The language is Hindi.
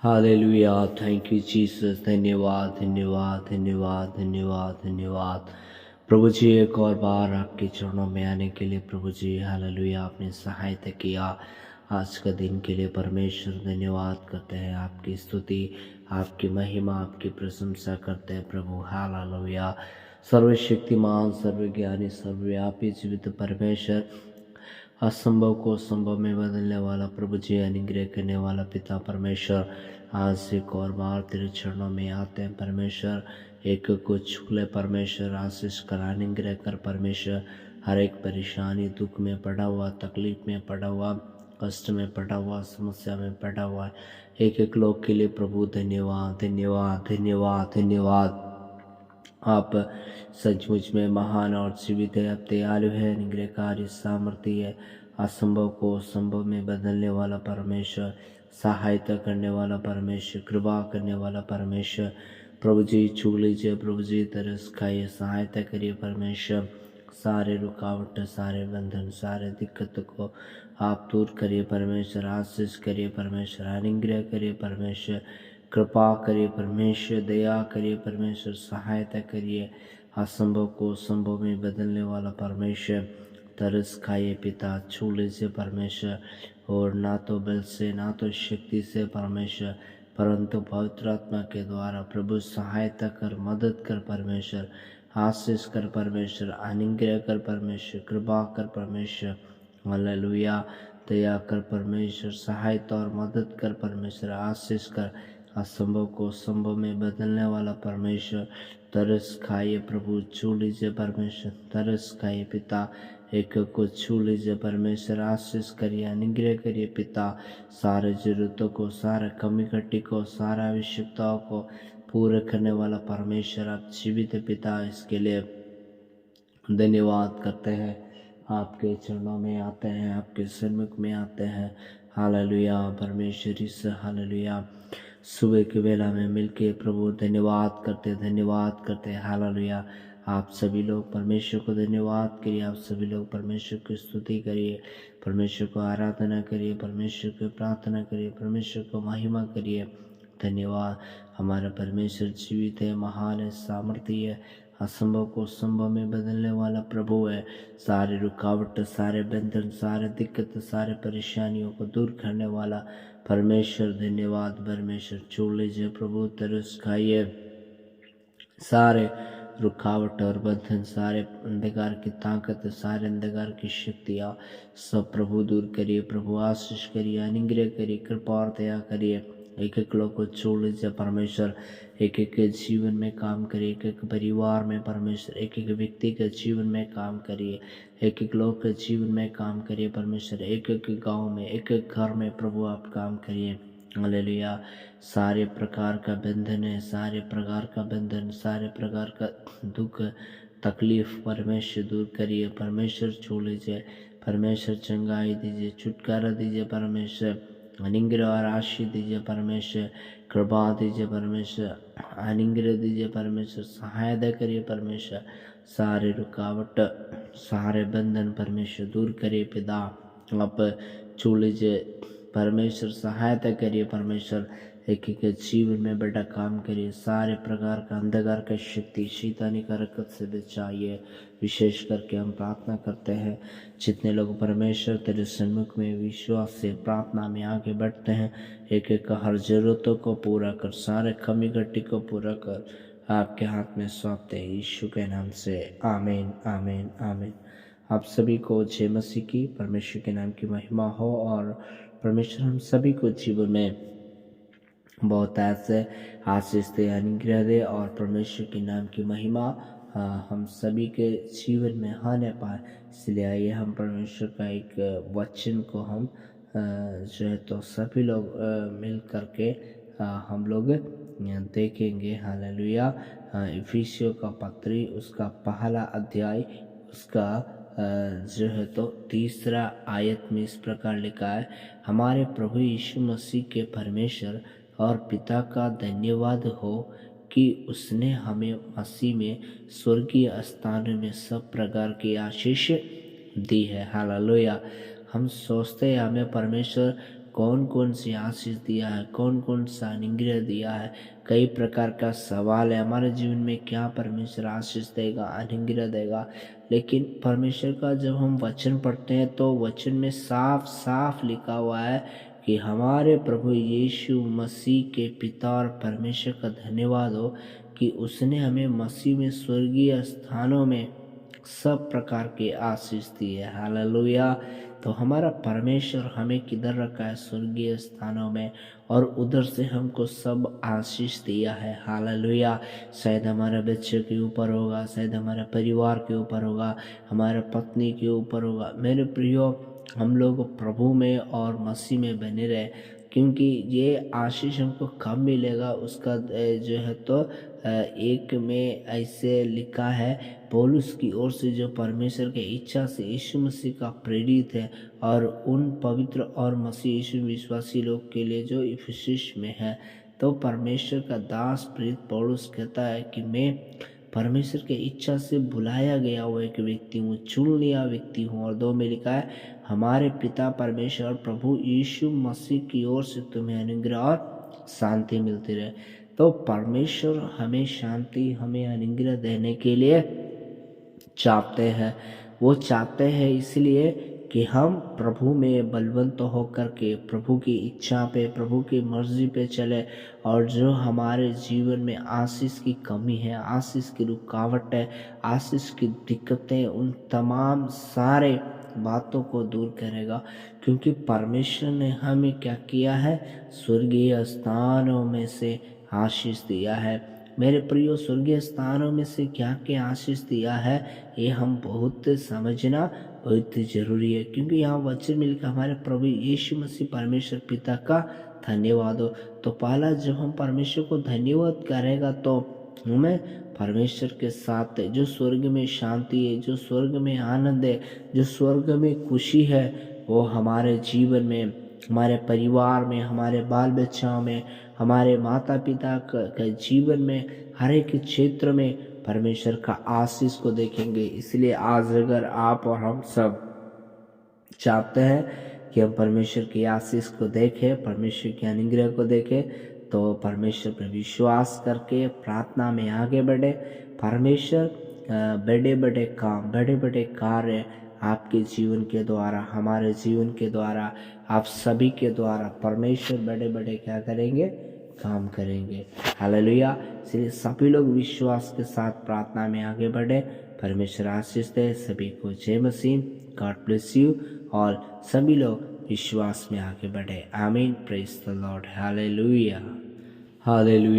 हालेलुया। Thank you Jesus. धन्यवाद धन्यवाद धन्यवाद धन्यवाद धन्यवाद प्रभु जी, एक और बार आपके चरणों में आने के लिए प्रभु जी हालेलुया आपने सहायता किया। आज का दिन के लिए परमेश्वर धन्यवाद करते हैं, आपकी स्तुति आपकी महिमा आपकी प्रशंसा करते हैं प्रभु। हालेलुया। सर्वशक्तिमान सर्वज्ञानी सर्वव्यापी जीवित परमेश्वर, असंभव को संभव में बदलने वाला प्रभु जी, अनुग्रह करने वाला पिता परमेश्वर, आज एक और बार तेरे चरणों में आते हैं परमेश्वर। एक को छू ले परमेश्वर, आशीष कर अनुग्रह कर परमेश्वर। हर एक परेशानी दुख में पड़ा हुआ, तकलीफ में पड़ा हुआ, कष्ट में पड़ा हुआ, समस्या में पड़ा हुआ एक एक लोग के लिए प्रभु धन्यवाद धन्यवाद धन्यवाद धन्यवाद। आप सचमुच में महान और जीवित है, आप दयालु है, अनुग्रहकारी सामर्थ्य है, असंभव को संभव में बदलने वाला परमेश्वर, सहायता करने वाला परमेश्वर, कृपा करने वाला परमेश्वर। प्रभु जी छू लीजिए, प्रभु जी तरस खाइए, सहायता करिए परमेश्वर। सारे रुकावट सारे बंधन सारे दिक्कत को आप दूर करिए परमेश्वर, आशीष करिए परमेश्वर, अनुग्रह करिए परमेश्वर, कृपा करिए परमेश्वर, दया करिए परमेश्वर, सहायता करिए। असंभव को संभव में बदलने वाला परमेश्वर, तरस खाइए पिता, छू लीजिए परमेश्वर। और ना तो बल से ना तो शक्ति से परमेश्वर, परंतु पवित्र आत्मा के द्वारा प्रभु सहायता कर, मदद कर परमेश्वर, आशीष कर परमेश्वर, अनुग्रह कर परमेश्वर, कृपा कर परमेश्वर। हालेलुया। दया कर परमेश्वर, सहायता और मदद कर परमेश्वर, आशीष कर। असंभव को संभव में बदलने वाला परमेश्वर, तरस खाइए प्रभु, छू लीजिए परमेश्वर, तरस खाइए पिता, एक को छू लीजिए परमेश्वर, आशीष करिए, अनुग्रह करिए पिता। सारे जरूरतों को, सारे कमी कट्टी को, सारा आवश्यकताओं को पूरा करने वाला परमेश्वर, आप जीवित पिता, इसके लिए धन्यवाद करते हैं। आपके चरणों में आते हैं, आपके सन्मुख में आते हैं। हालेलुया परमेश्वर, इस हालेलुया सुबह की वेला में मिलके प्रभु धन्यवाद करते हैं। हालेलुया। आप सभी लोग परमेश्वर को धन्यवाद करिए, आप सभी लोग परमेश्वर की स्तुति करिए, परमेश्वर को आराधना करिए, परमेश्वर को प्रार्थना करिए, परमेश्वर को महिमा करिए। धन्यवाद। हमारा परमेश्वर जीवित है, महान है, सामर्थ्य है, असंभव को संभव में बदलने वाला प्रभु है। सारे रुकावट सारे बंधन सारे दिक्कत सारे परेशानियों को दूर करने वाला परमेश्वर, धन्यवाद परमेश्वर। छू लीजिए प्रभु, तरस खाइए। सारे रुकावट और बंधन सारे अंधकार की ताकत सारे अंधकार की शक्तियाँ सब प्रभु दूर करिए, प्रभु आशीष करिए, अनुग्रह करिए, कृपा और दया करिए। एक एक लोग को छोड़ लीजिए परमेश्वर, एक एक के जीवन में काम करिए, एक एक परिवार में परमेश्वर, एक एक व्यक्ति के जीवन में काम करिए, एक एक लोग के जीवन में काम करिए परमेश्वर, एक एक गांव में एक एक घर में प्रभु आप काम करिए। हालेलुया। सारे प्रकार का बंधन है, सारे प्रकार का बंधन सारे प्रकार का दुख तकलीफ परमेश्वर दूर करिए, परमेश्वर छू लीजिए, परमेश्वर चंगाई दीजिए, छुटकारा दीजिए परमेश्वर, अनुग्रह और आशीष दीजिए परमेश्वर, कृपा दीजिए परमेश्वर, अनुग्रह दीजिए परमेश्वर, सहायता करिए परमेश्वर। सारे रुकावट सारे बंधन परमेश्वर दूर करिए पिता, आप छू लीजिए परमेश्वर, सहायता करिए परमेश्वर। एक एक जीवन में बेटा काम करिए, सारे प्रकार का अंधकार का शक्ति शैतानी का रकत से बचाइए। विशेष करके हम प्रार्थना करते हैं, जितने लोग परमेश्वर तेरे सन्मुख में विश्वास से प्रार्थना में आगे बढ़ते हैं, एक एक का हर जरूरतों को पूरा कर, सारे कमी घटी को पूरा कर, आपके हाथ में सौंपते हैं यीशु के नाम से। आमीन आमीन आमीन। आप सभी को जय मसीह की, परमेश्वर के नाम की महिमा हो और परमेश्वर हम सभी को जीवन में बहुत ऐसे आशीष दे, अनुग्रह दे और परमेश्वर के नाम की महिमा हम सभी के जीवन में आने पाए। इसलिए आइए हम परमेश्वर का एक वचन को हम जो है तो सभी लोग मिल करके हम लोग देखेंगे। हालेलुया। इफिसियों का पत्री उसका पहला अध्याय उसका जो है तो तीसरा आयत में इस प्रकार लिखा है, हमारे प्रभु यीशु मसीह के परमेश्वर और पिता का धन्यवाद हो कि उसने हमें मसीह में स्वर्गीय स्थानों में सब प्रकार की आशीष दी है। हालेलुया। हम सोचते हैं हमें परमेश्वर कौन कौन सी आशीष दिया है, कौन कौन सा अनुग्रह दिया है। कई प्रकार का सवाल है हमारे जीवन में, क्या परमेश्वर आशीष देगा, अनुग्रह देगा। लेकिन परमेश्वर का जब हम वचन पढ़ते हैं तो वचन में साफ साफ लिखा हुआ है कि हमारे प्रभु यीशु मसीह के पिता और परमेश्वर का धन्यवाद हो कि उसने हमें मसीह में स्वर्गीय स्थानों में सब प्रकार के आशीष दी है। हालेलुया। तो हमारा परमेश्वर हमें किधर रखा है? स्वर्गीय स्थानों में, और उधर से हमको सब आशीष दिया है। हालेलुया। शायद हमारे बच्चे के ऊपर होगा, शायद हमारे परिवार के ऊपर होगा, हमारे पत्नी के ऊपर होगा। मेरे प्रियो, हम लोग प्रभु में और मसीह में बने रहे, क्योंकि ये आशीष हमको कब मिलेगा उसका जो है तो एक में ऐसे लिखा है, पौलुस की ओर से जो परमेश्वर के इच्छा से यीशु मसीह का प्रेरित है और उन पवित्र और मसीह यीशु विश्वासी लोग के लिए जो इफिसुस में है। तो परमेश्वर का दास प्रेरित पौलुस कहता है कि मैं परमेश्वर के इच्छा से बुलाया गया हुआ एक व्यक्ति हूँ, चुन लिया व्यक्ति हूँ। और 2 में लिखा है, हमारे पिता परमेश्वर और प्रभु यीशु मसीह की ओर से तुम्हें अनुग्रह और शांति मिलती रहे। तो परमेश्वर हमें शांति, हमें अनुग्रह देने के लिए चाहते हैं। वो चाहते हैं इसलिए कि हम प्रभु में बलवंत होकर के प्रभु की इच्छा पे, प्रभु की मर्जी पे चले। और जो हमारे जीवन में आशीष की कमी है, आशीष की रुकावट है, आशीष की दिक्कतें, उन तमाम सारे बातों को दूर करेगा। क्योंकि परमेश्वर ने हमें क्या किया है? स्वर्गीय स्थानों में से आशीष दिया है। मेरे प्रियो, स्वर्गीय स्थानों में से क्या क्या आशीष दिया है, ये हम बहुत समझना बहुत जरूरी है। क्योंकि यहाँ वचन में लिखा, हमारे प्रभु यीशु मसीह परमेश्वर पिता का धन्यवाद हो। तो पहला जब हम परमेश्वर को धन्यवाद करेगा तो हमें परमेश्वर के साथ जो स्वर्ग में शांति है, जो स्वर्ग में आनंद है, जो स्वर्ग में खुशी है, वो हमारे जीवन में, हमारे परिवार में, हमारे बाल बच्चों में, हमारे माता पिता के जीवन में, हर एक क्षेत्र में परमेश्वर का आशीष को देखेंगे। इसलिए आज अगर आप और हम सब चाहते हैं कि हम परमेश्वर की आशीष को देखें, परमेश्वर के अनुग्रह को देखें, तो परमेश्वर पर विश्वास करके प्रार्थना में आगे बढ़े। परमेश्वर बड़े बड़े काम, बड़े बड़े कार्य आपके जीवन के द्वारा, हमारे जीवन के द्वारा, आप सभी के द्वारा परमेश्वर बड़े बड़े क्या करेंगे? काम करेंगे। हालेलुया। इसलिए सभी लोग विश्वास के साथ प्रार्थना में आगे बढ़े। परमेश्वर आशीष दे सभी को। जय मसीह। God bless you. और सभी लोग विश्वास में आगे बढ़े। आमीन। Praise the Lord. Hallelujah. Hallelujah.